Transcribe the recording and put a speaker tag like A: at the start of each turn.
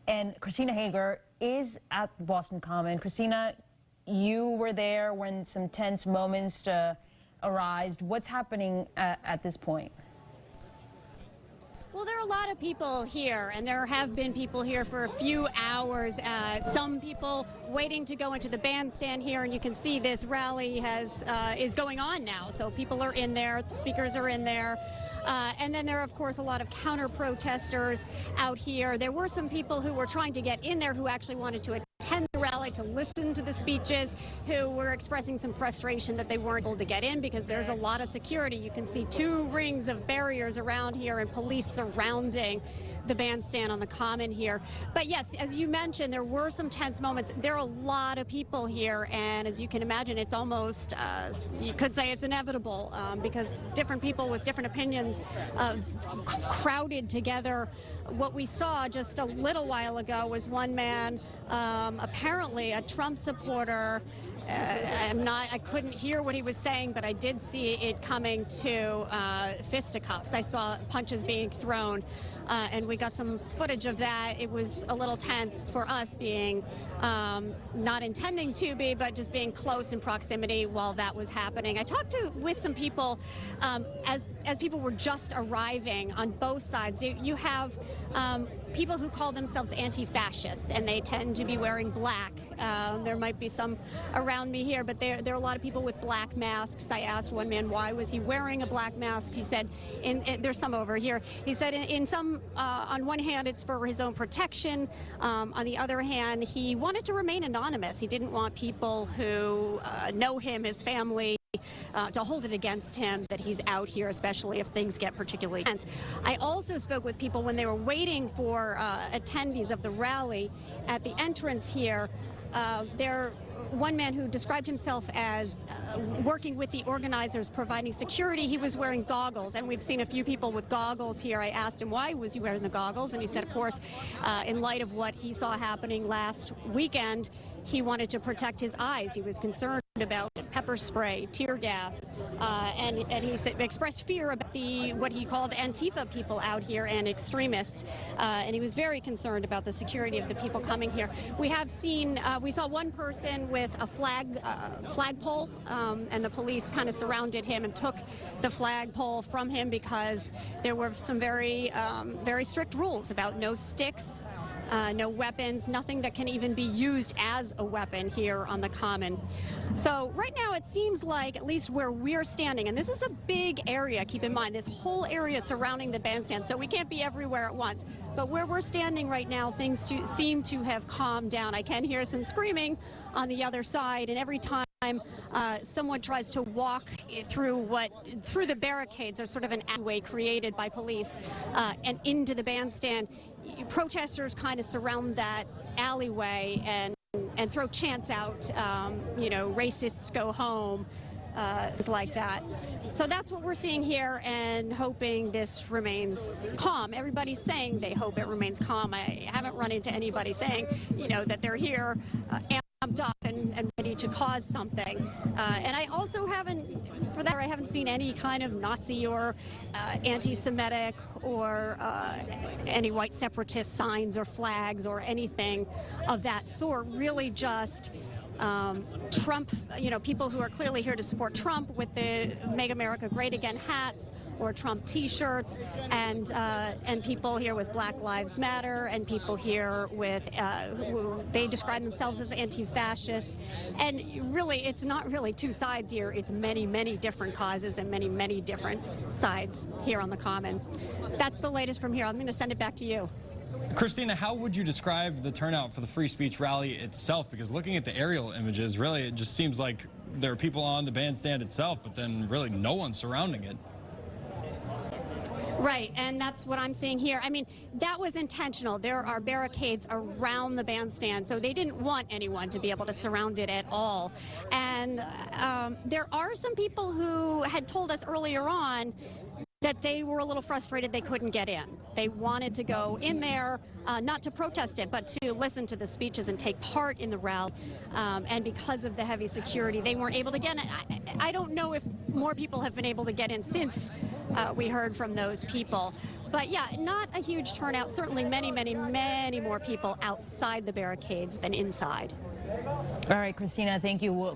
A: And Christina Hager is at Boston Common. Christina, you were there when some tense moments arose. What's happening at this point?
B: Well, there are a lot of people here, and there have been people here for a few hours. Some people waiting to go into the bandstand here, and you can see this rally is going on now. So people are in there, the speakers are in there. And then there are, of course, a lot of counter-protesters out here. There were some people who were trying to get in there who actually wanted to attend the rally, to listen to the speeches, who were expressing some frustration that they weren't able to get in because there's a lot of security. You can see 2 rings of barriers around here and police surrounding the bandstand on the Common here. But yes, as you mentioned, there were some tense moments. There are a lot of people here, and as you can imagine, it's almost, you could say it's inevitable because different people with different opinions crowded together. What we saw just a little while ago was one man, apparently a Trump supporter. I couldn't hear what he was saying, but I did see it coming to fisticuffs. I saw punches being thrown, and we got some footage of that. It was a little tense for us, being not intending to be, but just being close in proximity while that was happening. I talked with some people as people were just arriving on both sides. You have people who call themselves anti-fascists, and they tend to be wearing black. There might be some around me here, but there are a lot of people with black masks. I asked one man why was he wearing a black mask. He said, there's some over here. He said in some, on one hand, it's for his own protection. On the other hand, he wanted to remain anonymous. He didn't want people who know him, his family, to hold it against him that he's out here, especially if things get particularly tense. I also spoke with people when they were waiting for attendees of the rally at the entrance here. One man who described himself as working with the organizers, providing security. He was wearing goggles, and we've seen a few people with goggles here. I asked him why was he wearing the goggles, and he said, of course, in light of what he saw happening last weekend, he wanted to protect his eyes. He was concerned about pepper spray, tear gas, and he expressed fear about what he called Antifa people out here and extremists, and he was very concerned about the security of the people coming here. We have seen, we saw one person with a flagpole, and the police kind of surrounded him and took the flagpole from him because there were some very strict rules about no sticks, no weapons, nothing that can even be used as a weapon here on the Common. So right now it seems like, at least where we're standing, and this is a big area, keep in mind, this whole area surrounding the bandstand, so we can't be everywhere at once. But where we're standing right now, things seem to have calmed down. I can hear some screaming on the other side, and every time someone tries to walk through the barricades, there's sort of an alleyway created by police, and into the bandstand, protesters kind of surround that alleyway and throw chants out, you know, racists go home, things like that. So that's what we're seeing here, and hoping this remains calm. Everybody's saying they hope it remains calm. I haven't run into anybody saying, you know, that they're here amped up and ready to cause something. And I also haven't, for that, I haven't seen any kind of Nazi or anti-Semitic or any white separatist signs or flags or anything of that sort. Really just Trump, you know, people who are clearly here to support Trump with the Make America Great Again hats or Trump T-shirts, and people here with Black Lives Matter, and people here with who they describe themselves as anti-fascists. And really, it's not really 2 sides here. It's many, many different causes and many, many different sides here on the Common. That's the latest from here. I'm going to send it back to you.
C: Christina, how would you describe the turnout for the free speech rally itself? Because looking at the aerial images, really, it just seems like there are people on the bandstand itself, but then really no one surrounding it.
B: Right, and that's what I'm seeing here. I mean, that was intentional. There are barricades around the bandstand, so they didn't want anyone to be able to surround it at all. And there are some people who had told us earlier on that they were a little frustrated they couldn't get in. They wanted to go in there, not to protest it, but to listen to the speeches and take part in the rally. And because of the heavy security, they weren't able to get in. I don't know if more people have been able to get in since we heard from those people. But yeah, not a huge turnout. Certainly many, many, many more people outside the barricades than inside.
A: All right, Christina, thank you. We'll